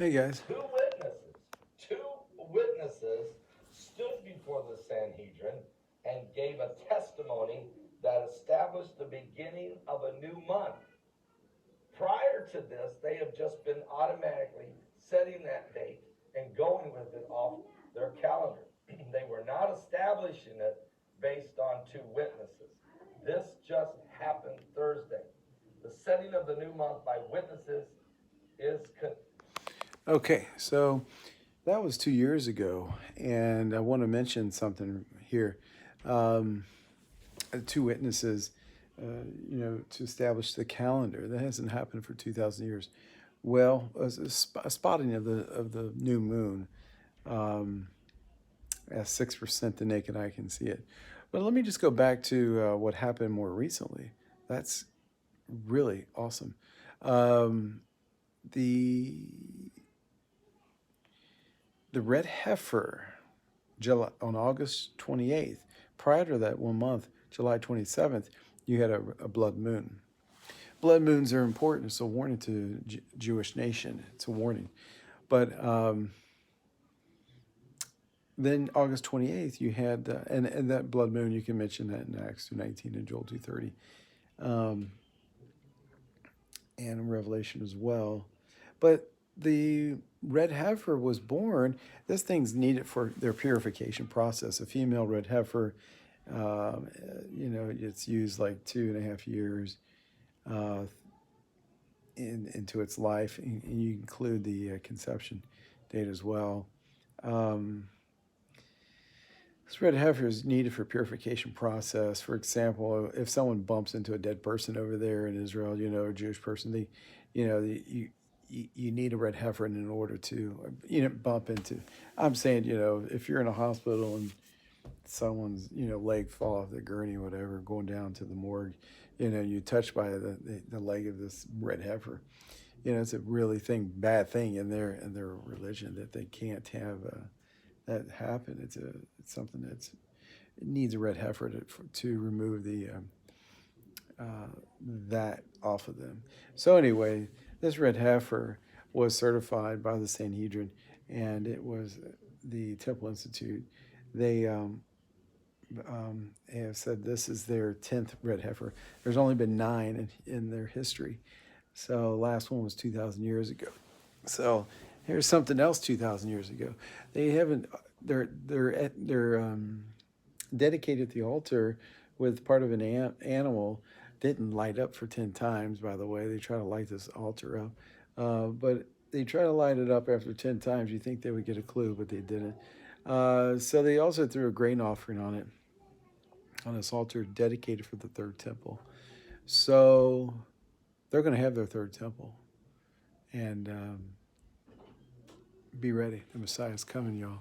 Hey guys. Two witnesses stood before the Sanhedrin and gave a testimony that established the beginning of a new month. Prior to this, they have just been automatically setting that date and going with it off their calendar. They were not establishing it based on two witnesses. This just happened Thursday. The setting of the new month by witnesses is Okay, so that was 2 years ago, and I want to mention something here. Um, Two witnesses, to establish the calendar. That hasn't happened for 2,000 years. Well, a spotting of the new moon, um, at 6%, the naked eye can see it. But let me just go back to what happened more recently. That's really awesome. Um, the the red heifer, on August 28th. Prior to that 1 month, July 27th, you had a blood moon. Blood moons are important. It's a warning to the Jewish nation. It's a warning. But then August 28th, you had, and that blood moon, you can mention that in Acts 2:19 and Joel 2:30, um, and in Revelation as well. But the red heifer was born. This thing's needed for their purification process. A female red heifer, it's used like 2.5 years uh, into its life, and you include the conception date as well. Um, this red heifer is needed for purification process. For example, if someone bumps into a dead person over there in Israel, a Jewish person, you need a red heifer in order to bump into. I'm saying, if you're in a hospital and someone's leg fall off the gurney or whatever, going down to the morgue, you touched by the leg of this red heifer. It's a really bad thing in their religion that they can't have that happen. It's something it needs a red heifer to remove the that off of them. So anyway, this red heifer was certified by the Sanhedrin, and it was the Temple Institute. They have said this is their 10th red heifer. There's only been 9 in their history. So last one was 2,000 years ago. So here's something else 2,000 years ago. They haven't. They're dedicated the altar with part of an animal. Didn't light up for 10 times, by the way. They try to light this altar up, but they try to light it up after 10 times. You think they would get a clue, but they didn't. So they also threw a grain offering on this altar dedicated for the third temple. So they're going to have their third temple, and be ready. The Messiah is coming, y'all.